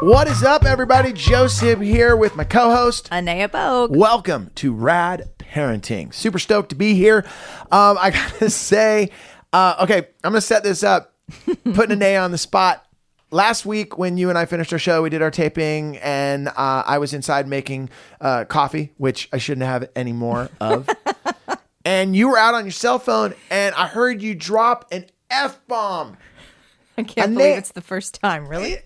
What is up, everybody? Joseph here with my co-host, Anea Bogue. Welcome to Rad Parenting. Super stoked to be here. I gotta say, okay, I'm gonna set this up, putting Anea on the spot. Last week when you and I finished our show, we did our taping, and I was inside making coffee, which I shouldn't have any more of. And you were out on your cell phone, and I heard you drop an F-bomb. I can't believe it's the first time. Really?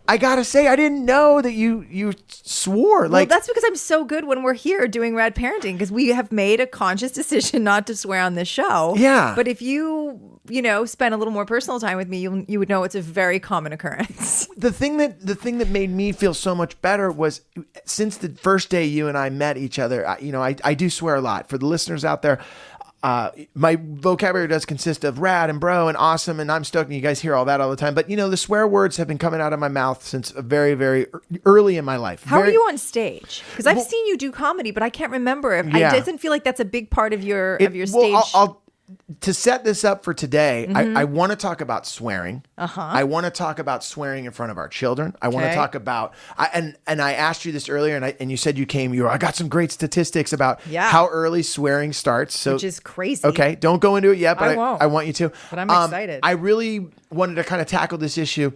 I gotta say, I didn't know that you swore. Well, that's because I'm so good when we're here doing Rad Parenting, because we have made a conscious decision not to swear on this show. Yeah. But if you spend a little more personal time with me, you would know it's a very common occurrence. The thing that made me feel so much better was since the first day you and I met each other. I do swear a lot. For the listeners out there, my vocabulary does consist of rad and bro and awesome, and I'm stoked, and you guys hear all that all the time. But the swear words have been coming out of my mouth since very, very early in my life. How are you on stage? Because I've seen you do comedy, but I can't remember. It doesn't feel like that's a big part of your stage. To set this up for today, I want to talk about swearing. I want to talk about swearing in front of our children. I want to talk about, and I asked you this earlier, and you said I got some great statistics about how early swearing starts. So, which is crazy. Okay, don't go into it yet, but I want you to. But I'm excited. I really wanted to kind of tackle this issue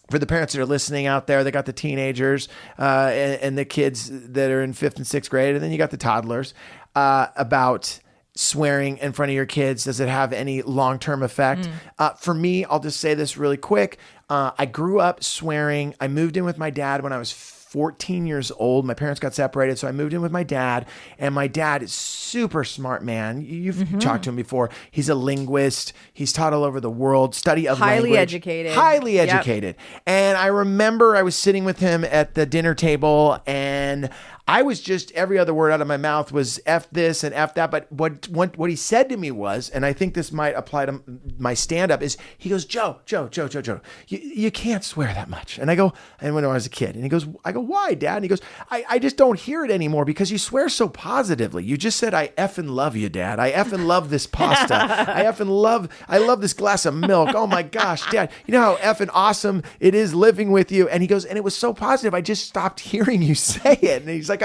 for the parents that are listening out there. They got the teenagers and the kids that are in 5th and 6th grade, and then you got the toddlers about swearing in front of your kids. Does it have any long-term effect? For me, I'll just say this really quick. I grew up swearing. I moved in with my dad when I was 14 years old. My parents got separated, so I moved in with my dad, and my dad is super smart man. You've talked to him before. He's a linguist. He's taught all over the world, study of language. Highly educated. And I remember I was sitting with him at the dinner table, and I was just, every other word out of my mouth was F this and F that. But what he said to me was, and I think this might apply to my stand-up, is he goes, Joe, you can't swear that much. And I go, and when I was a kid, and I go, why, Dad? And he goes, I just don't hear it anymore because you swear so positively. You just said, I effing love you, Dad. I effing love this pasta. I love this glass of milk. Oh my gosh, Dad, you know how effing awesome it is living with you. And he goes, and it was so positive, I just stopped hearing you say it. And he's like,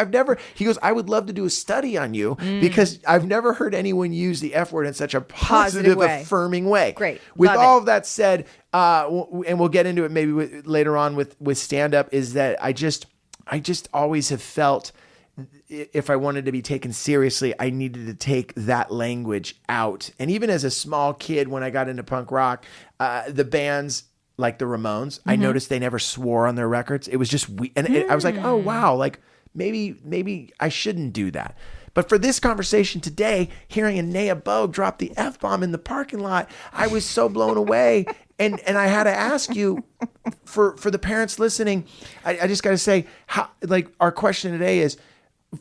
he goes, I would love to do a study on you because I've never heard anyone use the F word in such a positive affirming way. Great. With all of that said, and we'll get into it maybe later on with stand-up, is that I just always have felt if I wanted to be taken seriously, I needed to take that language out. And even as a small kid, when I got into punk rock, the bands like the Ramones, I noticed they never swore on their records. It was just, I was like, oh wow, like maybe I shouldn't do that. But for this conversation today, hearing Anea Bogue drop the F-bomb in the parking lot, I was so blown away. And I had to ask you, for the parents listening, I just got to say, our question today is,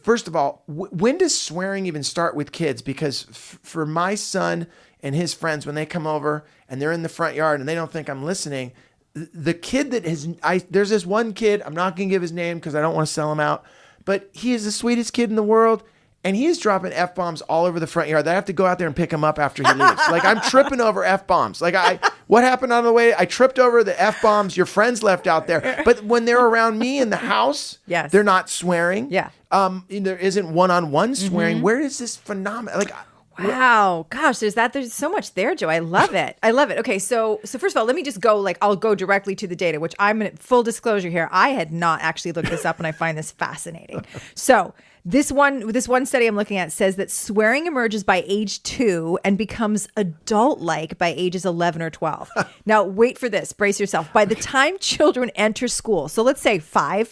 first of all, when does swearing even start with kids? Because for my son and his friends, when they come over and they're in the front yard and they don't think I'm listening, the kid there's this one kid, I'm not going to give his name because I don't want to sell him out, but he is the sweetest kid in the world. And he is dropping F-bombs all over the front yard. I have to go out there and pick him up after he leaves. Like, I'm tripping over F-bombs. Like, what happened on the way? I tripped over the F-bombs your friends left out there. But when they're around me in the house, they're not swearing. Yeah. There isn't one-on-one swearing. Where is this phenomenon? Like, wow. Gosh, there's so much there, Joe. I love it. Okay, so first of all, let me just go, I'll go directly to the data, which I'm in full disclosure here. I had not actually looked this up, and I find this fascinating. So this one study I'm looking at says that swearing emerges by age 2 and becomes adult-like by ages 11 or 12. Now, wait for this. Brace yourself. By the time children enter school, so let's say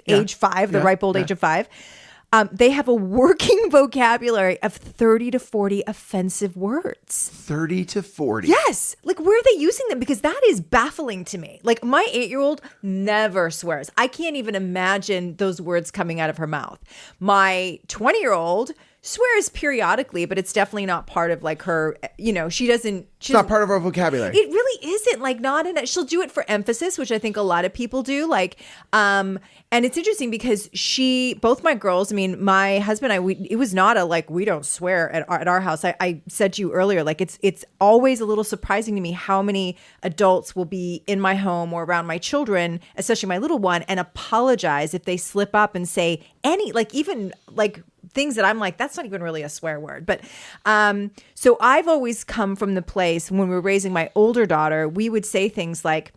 age 5, the ripe old age of 5, they have a working vocabulary of 30 to 40 offensive words. 30 to 40? Yes. Like, where are they using them? Because that is baffling to me. Like, my 8-year-old never swears. I can't even imagine those words coming out of her mouth. My 20-year-old, swears periodically, but it's definitely not part of like her, she doesn't. It's not part of our vocabulary. It really isn't, like, not in it. She'll do it for emphasis, which I think a lot of people do. Like, and it's interesting because both my girls, I mean, my husband and I, it was not a, like, we don't swear at our house. I said to you earlier, like, it's always a little surprising to me how many adults will be in my home or around my children, especially my little one, and apologize if they slip up and say even things that I'm like, that's not even really a swear word. But so I've always come from the place when we were raising my older daughter, we would say things like,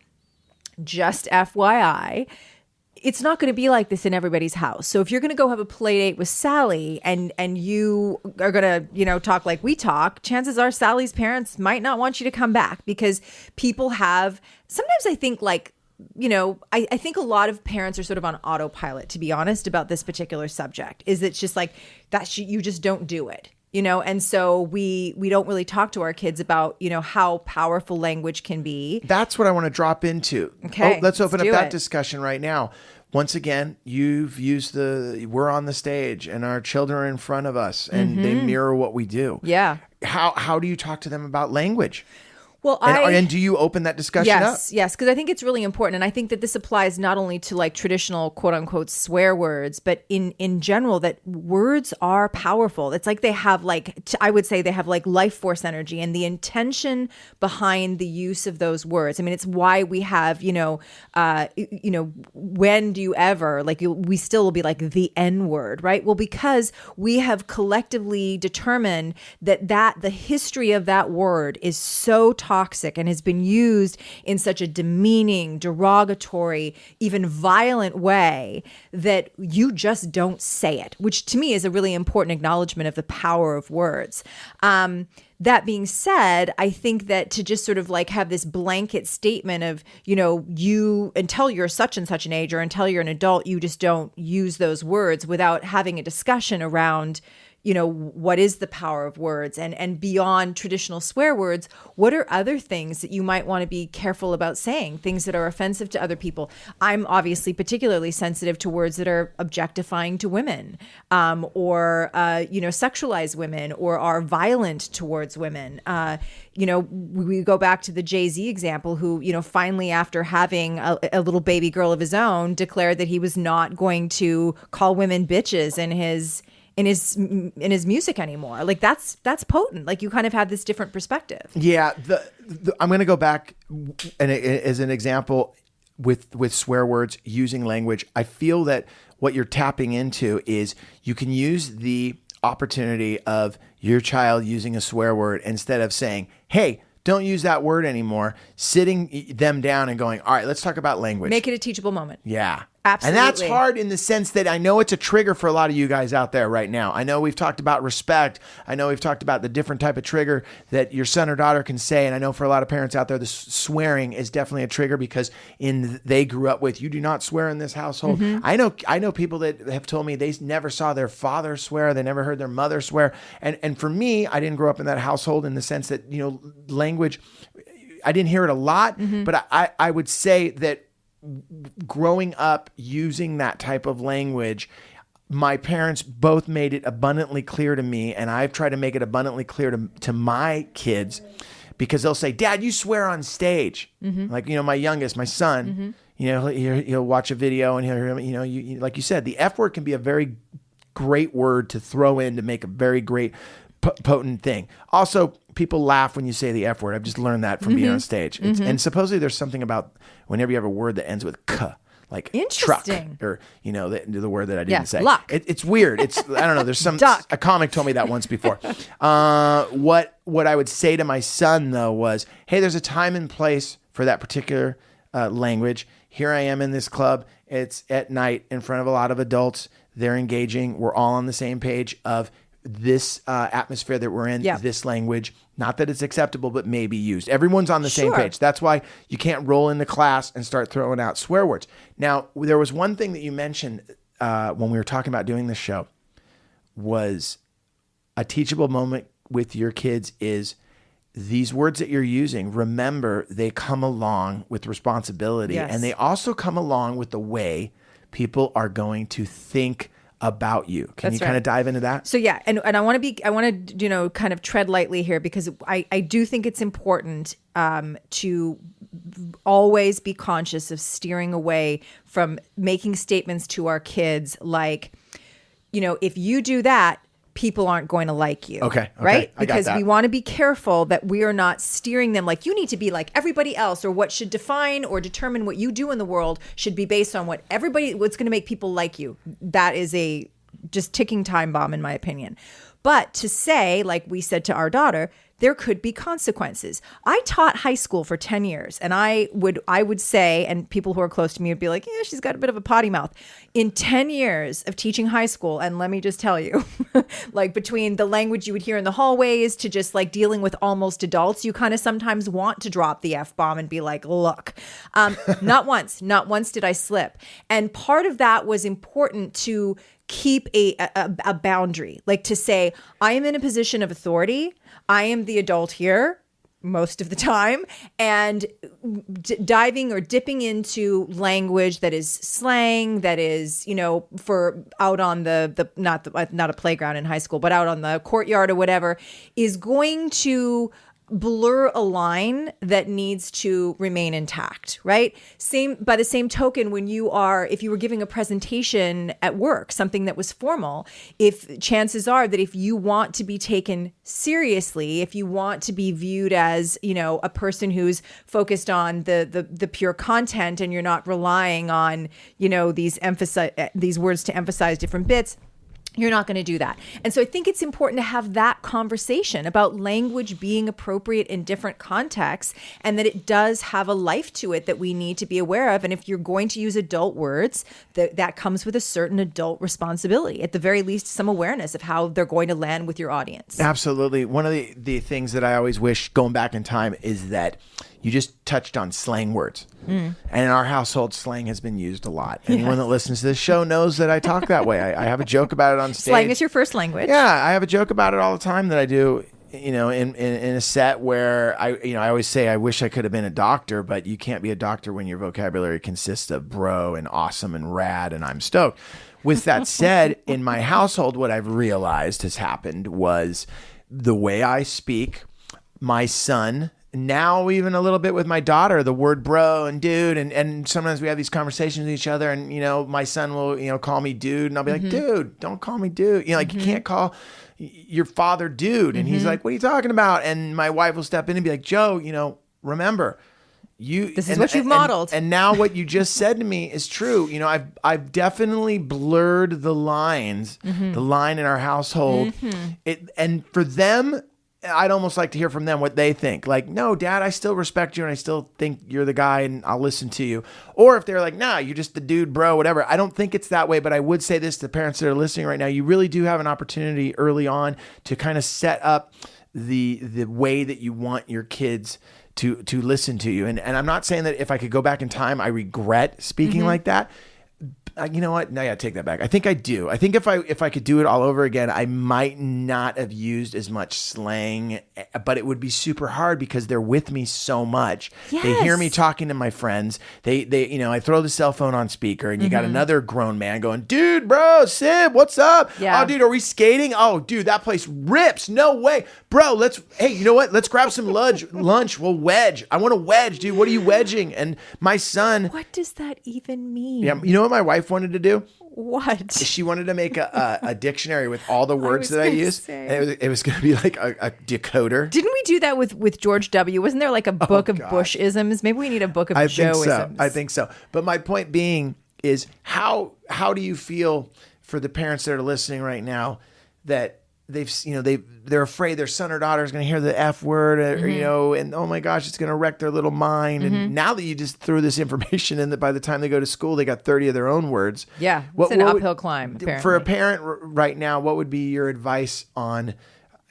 just FYI, it's not going to be like this in everybody's house. So if you're going to go have a play date with Sally and you are going to, talk like we talk, chances are Sally's parents might not want you to come back, because people have, sometimes I think like, I think a lot of parents are sort of on autopilot, to be honest, about this particular subject. Is it's just like that you just don't do it, and so we don't really talk to our kids about, how powerful language can be. That's what I want to drop into. Okay, let's open up that discussion right now. Once again, you've used we're on the stage and our children are in front of us and they mirror what we do. Yeah. How do you talk to them about language? Well, and do you open that discussion up? Yes, because I think it's really important. And I think that this applies not only to like traditional quote unquote swear words, but in general, that words are powerful. It's like they have I would say they have like life force energy, and the intention behind the use of those words. I mean, it's why we have, when do you ever, we still will be like the N word, right? Well, because we have collectively determined that the history of that word is so toxic and has been used in such a demeaning, derogatory, even violent way that you just don't say it, which to me is a really important acknowledgement of the power of words. That being said, I think that to just sort of like have this blanket statement of, you until you're such and such an age or until you're an adult, you just don't use those words without having a discussion around, what is the power of words, and beyond traditional swear words, what are other things that you might want to be careful about saying, things that are offensive to other people. I'm obviously particularly sensitive to words that are objectifying to women, or sexualize women, or are violent towards women. We go back to the JayZ example, who, finally, after having a little baby girl of his own, declared that he was not going to call women bitches in his music anymore. Like that's potent. Like you kind of have this different perspective. Yeah. I'm going to go back and as an example with swear words, using language. I feel that what you're tapping into is you can use the opportunity of your child using a swear word instead of saying, hey, don't use that word anymore, sitting them down and going, all right, let's talk about language. Make it a teachable moment. Yeah. Absolutely. And that's hard in the sense that I know it's a trigger for a lot of you guys out there right now. I know we've talked about respect. I know we've talked about the different type of trigger that your son or daughter can say. And I know for a lot of parents out there, the swearing is definitely a trigger because they grew up with, you do not swear in this household. Mm-hmm. I know people that have told me they never saw their father swear. They never heard their mother swear. And for me, I didn't grow up in that household in the sense that, language, I didn't hear it a lot, mm-hmm. but I would say that growing up using that type of language, my parents both made it abundantly clear to me, and I've tried to make it abundantly clear to my kids, because they'll say, Dad, you swear on stage. Mm-hmm. Like, my youngest, my son, mm-hmm. He'll watch a video and he'll hear him, like you said, the F word can be a very great word to throw in to make a very great potent thing. Also, people laugh when you say the F word. I've just learned that from being on stage. Mm-hmm. And supposedly there's something about whenever you have a word that ends with k, like truck, or the word that I didn't say. Luck. It's weird. It's I don't know. There's a comic told me that once before. What I would say to my son though was, hey, there's a time and place for that particular language. Here I am in this club. It's at night in front of a lot of adults. They're engaging. We're all on the same page of this atmosphere that we're in, this language, not that it's acceptable, but may be used. Everyone's on the same page. That's why you can't roll into class and start throwing out swear words. Now, there was one thing that you mentioned when we were talking about doing this show was a teachable moment with your kids is these words that you're using. Remember, they come along with responsibility, and they also come along with the way people are going to think about you. Can That's you kind right. of dive into that? So yeah, and I want to kind of tread lightly here, because I do think it's important to always be conscious of steering away from making statements to our kids like, if you do that, people aren't going to like you. Okay. Right? I got Because that. we want to be careful that we are not steering them like, you need to be like everybody else, or what should define or determine what you do in the world should be based on what's going to make people like you. That is a just ticking time bomb, in my opinion. But to say, like we said to our daughter, there could be consequences. I taught high school for 10 years, and I would say, and people who are close to me would be like, yeah, she's got a bit of a potty mouth. In 10 years of teaching high school, and let me just tell you, like between the language you would hear in the hallways to just like dealing with almost adults, you kind of sometimes want to drop the F-bomb and be like, look, not once did I slip. And part of that was important to keep a boundary, like to say, I am in a position of authority. I am the adult here most of the time, and diving or dipping into language that is slang, that is, for out on the not a playground in high school, but out on the courtyard or whatever, is going to blur a line that needs to remain intact, right? By the same token, if you were giving a presentation at work, something that was formal, chances are that if you want to be taken seriously, if you want to be viewed as, a person who's focused on the pure content, and you're not relying on, these words to emphasize different bits, you're not going to do that. And so I think it's important to have that conversation about language being appropriate in different contexts, and that it does have a life to it that we need to be aware of. And if you're going to use adult words, that comes with a certain adult responsibility, at the very least, some awareness of how they're going to land with your audience. Absolutely. One of the things that I always wish, going back in time, is that you just touched on slang words. And in our household, slang has been used a lot. Anyone that listens to this show knows that I talk that way. I have a joke about it on stage. Slang is your first language. Yeah, I have a joke about it all the time that I do, in a set where I always say I wish I could have been a doctor, but you can't be a doctor when your vocabulary consists of bro and awesome and rad and I'm stoked. With that said, in my household, what I've realized has happened was the way I speak, my son, now even a little bit with my daughter, the word bro and dude, and sometimes we have these conversations with each other, and my son will call me dude, and I'll be like, dude, don't call me dude, you can't call your father dude. And he's like, what are you talking about? And my wife will step in and be like, Joe, remember, this is what you've modeled. And now what you just said to me is true. I've definitely blurred the lines, the line in our household. And for them, I'd almost like to hear from them what they think. Like, no, Dad, I still respect you, and I still think you're the guy, and I'll listen to you. Or if they're like, nah, you're just the dude, bro, whatever. I don't think it's that way, but I would say this to parents that are listening right now. You really do have an opportunity early on to kind of set up the way that you want your kids to listen to you. And I'm not saying that if I could go back in time, I regret speaking like that. You know what? No, yeah, take that back. I think I do. I think if I could do it all over again, I might not have used as much slang, but it would be super hard because they're with me so much. Yes. They hear me talking to my friends. They I throw the cell phone on speaker, and you got another grown man going, dude, bro, Sib, what's up? Yeah. Oh, dude, are we skating? Oh, dude, that place rips. No way. Bro, hey, you know what? Let's grab some lunch. We'll wedge. I want to wedge, dude. What are you wedging? And my son. What does that even mean? Yeah, you know what my wife wanted to do? What? She wanted to make a dictionary with all the words that I use. And it was going to be like a decoder. Didn't we do that with George W? Wasn't there like a book of Bush-isms? Maybe we need a book of Joe-isms. I think so. But my point being is how do you feel for the parents that are listening right now that they're afraid their son or daughter is going to hear the F word, or, and oh my gosh, it's going to wreck their little mind. And now that you just threw this information in, that by the time they go to school, they got 30 of their own words. Yeah, it's an uphill climb. Apparently. For a parent right now, what would be your advice on,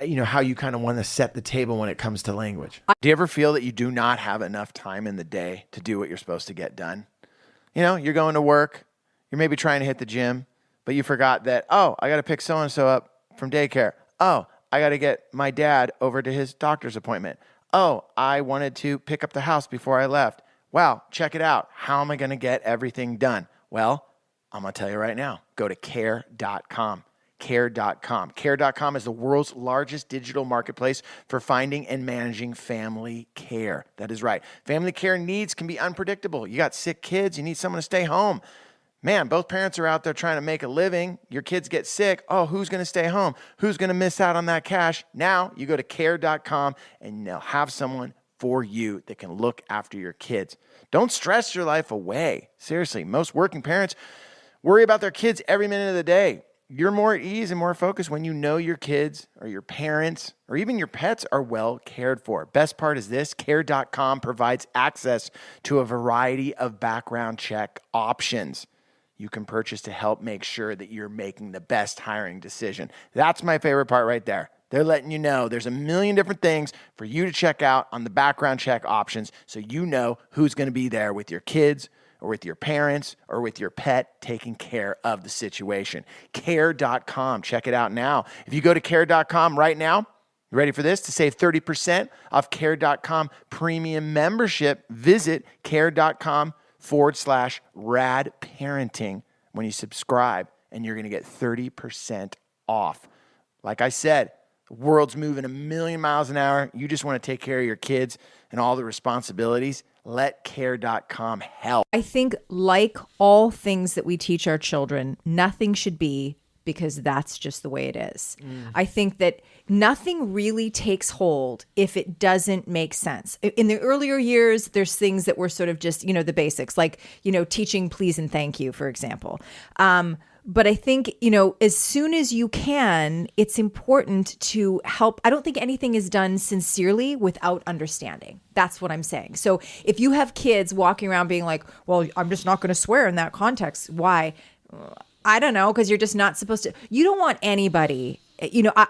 how you kind of want to set the table when it comes to language? Do you ever feel that you do not have enough time in the day to do what you're supposed to get done? You're going to work, you're maybe trying to hit the gym, but you forgot that, I got to pick so-and-so up from daycare. Oh, I got to get my dad over to his doctor's appointment. Oh, I wanted to pick up the house before I left. Wow, check it out. How am I going to get everything done? Well, I'm going to tell you right now, go to care.com. Care.com. Care.com is the world's largest digital marketplace for finding and managing family care. That is right. Family care needs can be unpredictable. You got sick kids, you need someone to stay home. Man, both parents are out there trying to make a living. Your kids get sick. Oh, who's going to stay home? Who's going to miss out on that cash? Now you go to care.com and they'll have someone for you that can look after your kids. Don't stress your life away. Seriously, most working parents worry about their kids every minute of the day. You're more at ease and more focused when you know your kids or your parents or even your pets are well cared for. Best part is this, care.com provides access to a variety of background check options you can purchase to help make sure that you're making the best hiring decision. That's my favorite part right there. They're letting you know there's a million different things for you to check out on the background check options so you know who's going to be there with your kids or with your parents or with your pet taking care of the situation. Care.com. Check it out now. If you go to care.com right now, you ready for this? To save 30% off care.com premium membership, visit care.com/rad parenting when you subscribe, and you're going to get 30% off. Like I said, the world's moving a million miles an hour. You just want to take care of your kids and all the responsibilities. Let care.com help. I think, like all things that we teach our children, nothing should be because that's just the way it is. I think that nothing really takes hold if it doesn't make sense. In the earlier years, there's things that were sort of just, the basics, like, teaching please and thank you, for example. But I think, as soon as you can, it's important to help. I don't think anything is done sincerely without understanding. That's what I'm saying. So if you have kids walking around being like, well, I'm just not going to swear in that context. Why? I don't know, because you're just not supposed to. You don't want anybody.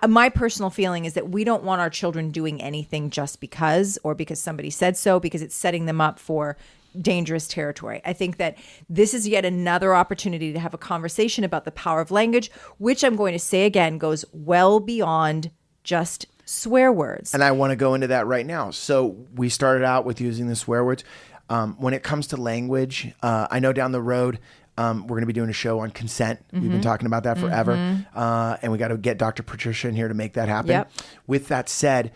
My personal feeling is that we don't want our children doing anything just because, or because somebody said so, because it's setting them up for dangerous territory. I think that this is yet another opportunity to have a conversation about the power of language, which I'm going to say again goes well beyond just swear words. And I want to go into that right now. So we started out with using the swear words. When it comes to language, I know down the road, we're going to be doing a show on consent. We've been talking about that forever. And we got to get Dr. Patricia in here to make that happen. Yep. With that said,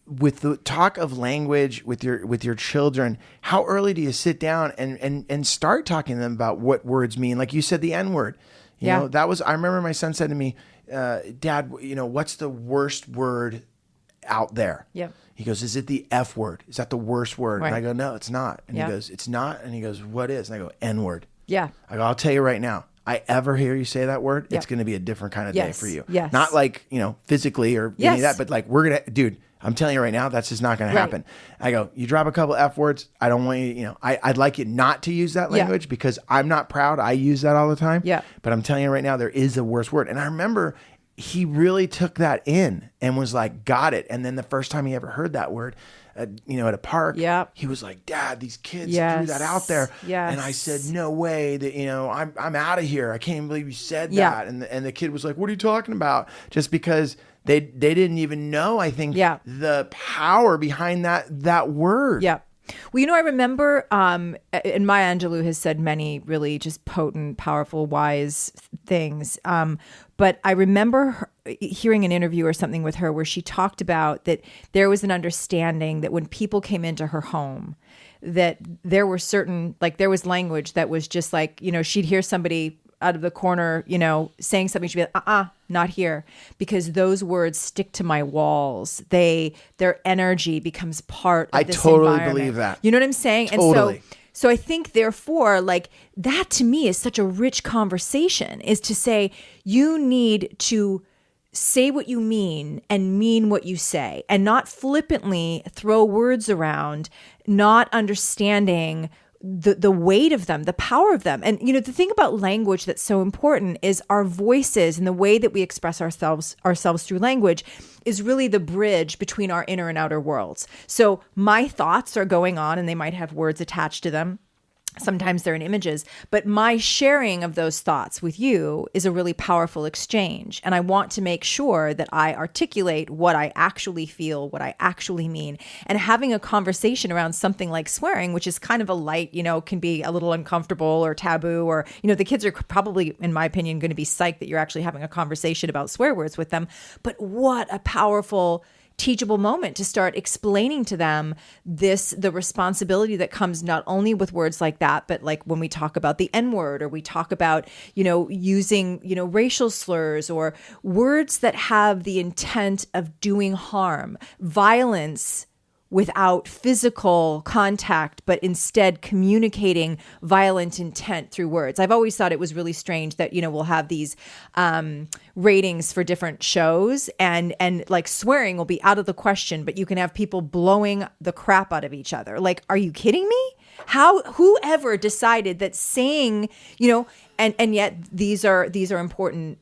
with the talk of language with your children, how early do you sit down and start talking to them about what words mean? Like you said, the N word. You know, I remember my son said to me, Dad, what's the worst word out there? Yeah. He goes, is it the F word? Is that the worst word? Right. And I go, no, it's not. And he goes, it's not. And he goes, what is? And I go, N word. Yeah. I go, I'll tell you right now, I ever hear you say that word, it's going to be a different kind of day for you. Yes. Not like, physically or any of that, but like dude, I'm telling you right now, that's just not going to happen. I go, you drop a couple F words. I don't want you, I'd like you not to use that language because I'm not proud. I use that all the time. Yeah. But I'm telling you right now, there is a worse word. And I remember he really took that in and was like, got it. And then the first time he ever heard that word, at a park, he was like, Dad, these kids threw that out there. Yes. And I said, no way that, I'm out of here. I can't even believe you said that. And the kid was like, what are you talking about? Just because they didn't even know, I think, the power behind that word. Yeah. Well, I remember, and Maya Angelou has said many really just potent, powerful, wise things. But I remember hearing an interview or something with her where she talked about that there was an understanding that when people came into her home, that there were certain, like there was language that was just like, she'd hear somebody out of the corner, saying something, she'd be like, not here, because those words stick to my walls. Their energy becomes part of this totally environment. believe that. You know what I'm saying? Totally. And so I think, therefore, like that to me is such a rich conversation, is to say you need to say what you mean and mean what you say, and not flippantly throw words around, not understanding the weight of them, the power of them. And, the thing about language that's so important is our voices and the way that we express ourselves through language is really the bridge between our inner and outer worlds. So my thoughts are going on and they might have words attached to them. Sometimes they're in images, but my sharing of those thoughts with you is a really powerful exchange. And I want to make sure that I articulate what I actually feel, what I actually mean. And having a conversation around something like swearing, which is kind of a light, can be a little uncomfortable or taboo, or, the kids are probably, in my opinion, going to be psyched that you're actually having a conversation about swear words with them. But what a powerful teachable moment to start explaining to them the responsibility that comes not only with words like that, but like when we talk about the N-word, or we talk about, using, racial slurs, or words that have the intent of doing harm, violence without physical contact, but instead communicating violent intent through words. I've always thought it was really strange that, we'll have these ratings for different shows, and like swearing will be out of the question, but you can have people blowing the crap out of each other. Like, are you kidding me? Whoever decided that saying, and yet these are important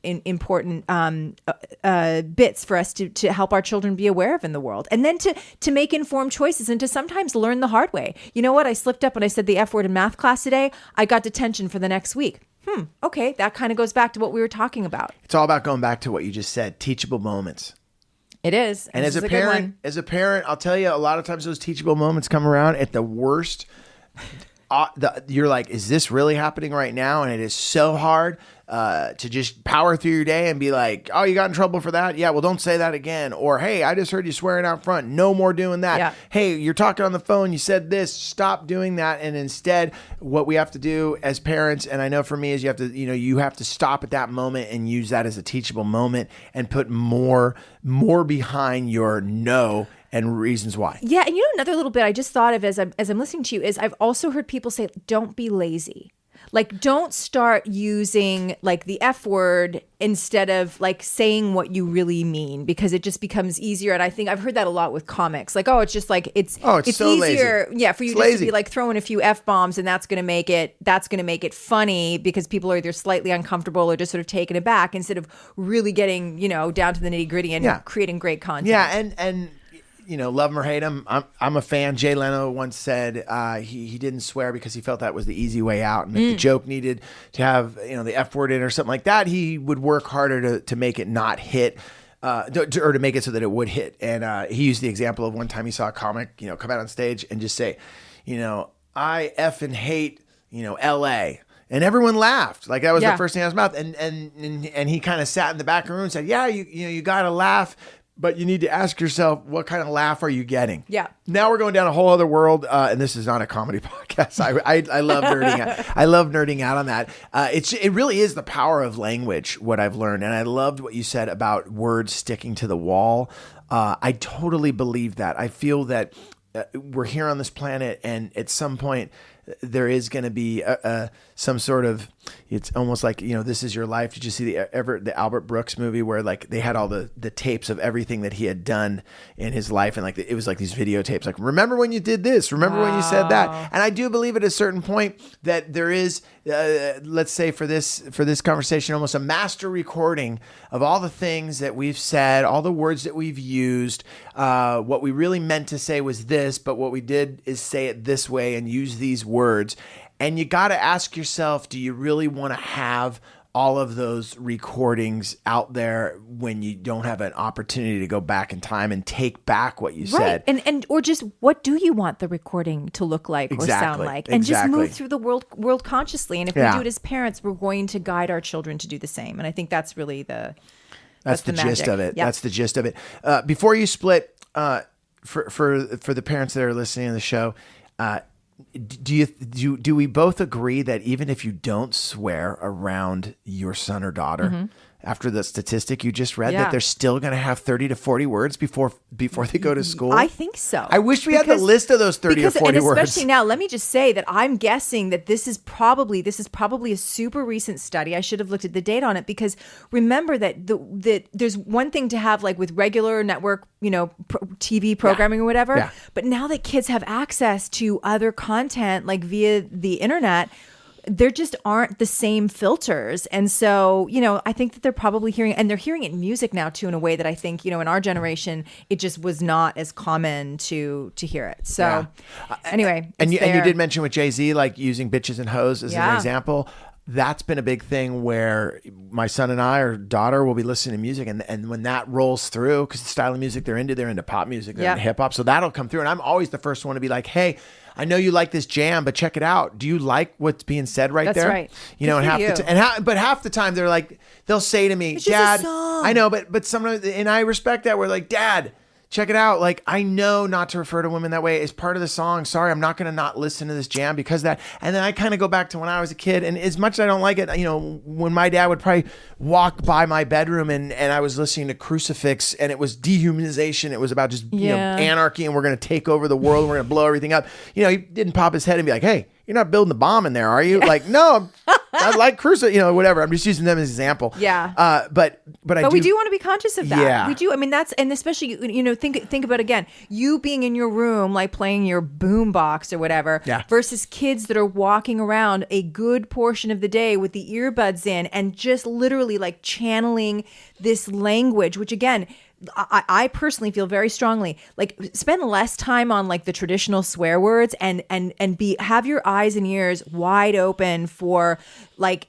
bits for us to help our children be aware of in the world, and then to make informed choices, and to sometimes learn the hard way. You know what? I slipped up when I said the F word in math class today. I got detention for the next week. Okay, that kind of goes back to what we were talking about. It's all about going back to what you just said, teachable moments. It is. And as a parent, I'll tell you, a lot of times those teachable moments come around at the worst. You're like, is this really happening right now? And it is so hard to just power through your day and be like, oh, you got in trouble for that? Yeah, well, don't say that again. Or, hey, I just heard you swearing out front. No more doing that. Yeah. Hey, you're talking on the phone. You said this. Stop doing that. And instead, what we have to do as parents, and I know for me, is you have to stop at that moment and use that as a teachable moment and put more behind your no and reasons why. Yeah. And another little bit I just thought of as I'm listening to you is I've also heard people say, don't be lazy. Like, don't start using like the F word instead of like saying what you really mean, because it just becomes easier. And I think I've heard that a lot with comics. Like, it's just like, it's so easier. Lazy. Yeah. For you just to be like throwing a few F bombs, and that's going to make it funny, because people are either slightly uncomfortable or just sort of taken aback, instead of really getting, down to the nitty gritty and creating great content. Yeah. And love him or hate him, I'm a fan. Leno once said he didn't swear because he felt that was the easy way out. And if the joke needed to have the F word in or something like that, he would work harder to make it not hit, or to make it so that it would hit. And he used the example of one time he saw a comic come out on stage and just say, I effing hate L.A., and everyone laughed. Like, that was the first thing out of his mouth. And he kind of sat in the back of the room and said, yeah, you got to laugh, but you need to ask yourself, what kind of laugh are you getting? Yeah. Now we're going down a whole other world, and this is not a comedy podcast. I love nerding out. I love nerding out on that. It really is the power of language, what I've learned. And I loved what you said about words sticking to the wall. I totally believe that. I feel that we're here on this planet, and at some point there is going to be some sort of, it's almost like, This Is Your Life. Did you see the Albert Brooks movie where like they had all the tapes of everything that he had done in his life, and like it was like these videotapes, like, remember when you did this, remember when you said that. And I do believe at a certain point that there is, let's say for this conversation, almost a master recording of all the things that we've said, all the words that we've used. What we really meant to say was this, but what we did is say it this way and use these words. And you got to ask yourself, do you really want to have all of those recordings out there when you don't have an opportunity to go back in time and take back what you said? And or just, what do you want the recording to look like or sound like? And just move through the world consciously. And if we do it as parents, we're going to guide our children to do the same. And I think that's really that's the gist of it. Yep. That's the gist of it. Before you split, for the parents that are listening to the show, do we both agree that even if you don't swear around your son or daughter, after the statistic you just read, that they're still going to have 30 to 40 words before they go to school? I think so. I wish we had the list of those 30 or 40 words. Especially now, let me just say that I'm guessing that this is probably a super recent study. I should have looked at the data on it, because remember that there's one thing to have like with regular network, TV programming or whatever. Yeah. But now that kids have access to other content, like via the internet, there just aren't the same filters. And so, I think that they're probably hearing, and they're hearing it in music now too, in a way that I think, in our generation, it just was not as common to hear it. So anyway. And you did mention with JayZ, like using bitches and hoes as an example. That's been a big thing where my son and I, or daughter, will be listening to music. And when that rolls through, because the style of music they're into pop music, they're into hip hop. So that'll come through. And I'm always the first one to be like, hey, I know you like this jam, but check it out. Do you like what's being said there? That's right. But half the time they're like, they'll say to me, it's Dad, just a song. I know, but sometimes, and I respect that. We're like, Dad, check it out. Like, I know not to refer to women that way. It's part of the song. Sorry, I'm not going to not listen to this jam because of that. And then I kind of go back to when I was a kid. And as much as I don't like it, when my dad would probably walk by my bedroom and I was listening to Crucifix and it was dehumanization. It was about just anarchy and we're going to take over the world. And we're going to blow everything up. He didn't pop his head and be like, hey, you're not building the bomb in there, are you? Like, no, I like Crucifix, whatever. I'm just using them as an example. Yeah. But we do want to be conscious of that. Yeah. We do. I mean, and especially, think about, again, you being in your room, like playing your boom box or whatever, versus kids that are walking around a good portion of the day with the earbuds in and just literally like channeling this language, which again, I personally feel very strongly like spend less time on like the traditional swear words and have your eyes and ears wide open for like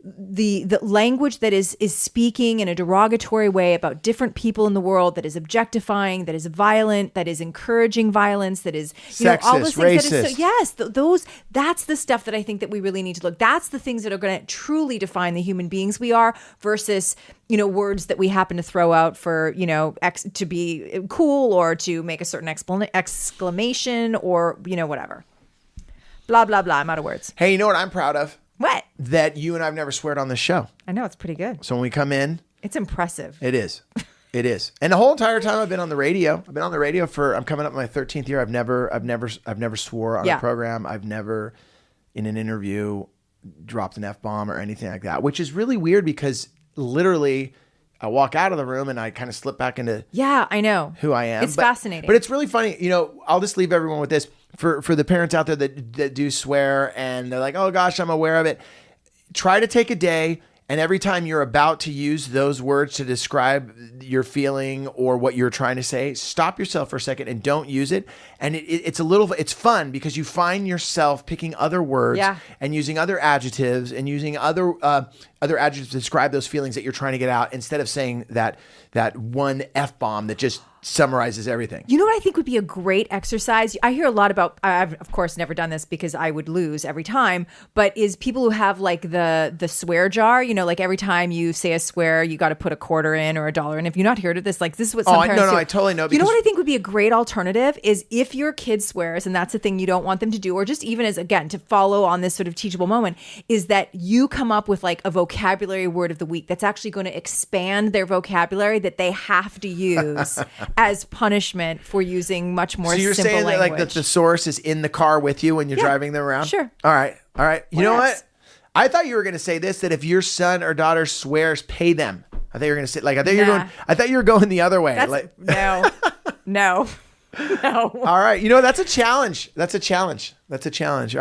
the language that is speaking in a derogatory way about different people in the world, that is objectifying, that is violent, that is encouraging violence, that is sexist, all those things. racist. That's the stuff that I think that we really need to look. That's the things that are going to truly define the human beings we are versus words that we happen to throw out for to be cool or to make a certain exclamation or whatever. Blah blah blah. I'm out of words. Hey, you know what I'm proud of? What? That you and I've never sweared on this show. I know, it's pretty good. So when we come in, it's impressive. It is. It is. And the whole entire time I've been on the radio, I'm coming up my 13th year. I've never swore on a program. I've never in an interview dropped an F-bomb or anything like that, which is really weird because literally I walk out of the room and I kind of slip back into I know who I am. It's fascinating. But it's really funny. I'll just leave everyone with this. For the parents out there that do swear and they're like, oh gosh, I'm aware of it. Try to take a day and every time you're about to use those words to describe your feeling or what you're trying to say, stop yourself for a second and don't use it. And it's fun because you find yourself picking other words and using other adjectives and using other adjectives to describe those feelings that you're trying to get out instead of saying that one F-bomb that just summarizes everything. You know what I think would be a great exercise? I hear a lot about, I've of course never done this because I would lose every time, but is people who have like the swear jar, like every time you say a swear, you got to put a quarter in or $1 in. If you're not heard of this, like this is what some parents do. I totally know. You know what I think would be a great alternative is if your kid swears and that's the thing you don't want them to do, or just even as, again, to follow on this sort of teachable moment, is that you come up with like a vocabulary word of the week that's actually going to expand their vocabulary that they have to use as punishment for using much more simple language. So you're saying that like the thesaurus is in the car with you when you're driving them around? Sure. All right. You know what? I thought you were going to say this, that if your son or daughter swears, pay them. I thought you were going to say I thought you were going the other way. No. All right. That's a challenge. All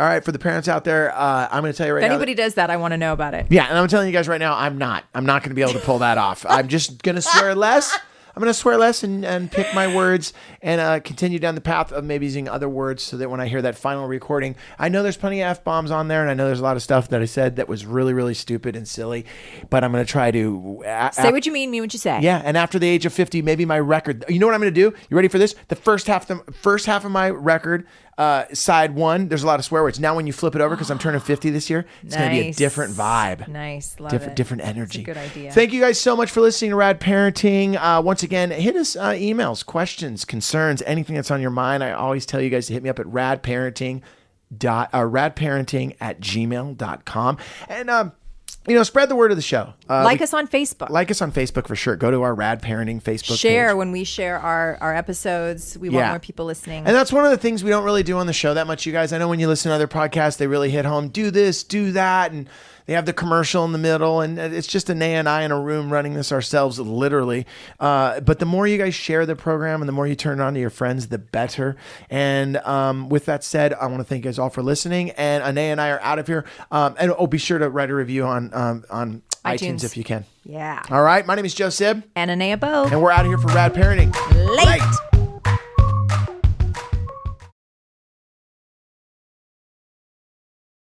right. For the parents out there, I'm going to tell you right now. If anybody does that, I want to know about it. Yeah. And I'm telling you guys right now, I'm not going to be able to pull that off. I'm just going to swear less. I'm going to swear less and pick my words and continue down the path of maybe using other words so that when I hear that final recording, I know there's plenty of F-bombs on there and I know there's a lot of stuff that I said that was really, really stupid and silly, but I'm going to try to... say what you mean what you say. Yeah, and after the age of 50, maybe my record... You know what I'm going to do? You ready for this? The first half of my record... side one, there's a lot of swear words. Now when you flip it over, because I'm turning 50 this year, it's going to be a different vibe. Nice. Love it. Different energy. That's a good idea. Thank you guys so much for listening to Rad Parenting. Once again, hit us emails, questions, concerns, anything that's on your mind. I always tell you guys to hit me up at radparenting@gmail.com. And spread the word of the show. Like us on Facebook. Like us on Facebook for sure. Go to our Rad Parenting Facebook Share page. when we share our episodes. We want more people listening. And that's one of the things we don't really do on the show that much, you guys. I know when you listen to other podcasts, they really hit home. Do this, do that. And They have the commercial in the middle, and it's just Anea and I in a room running this ourselves, literally. But the more you guys share the program and the more you turn it on to your friends, the better. And with that said, I want to thank you guys all for listening. And Anea and I are out of here. And be sure to write a review on iTunes if you can. Yeah. All right. My name is Joe Sib. And Anea Bo. And we're out of here for Rad Parenting. Late.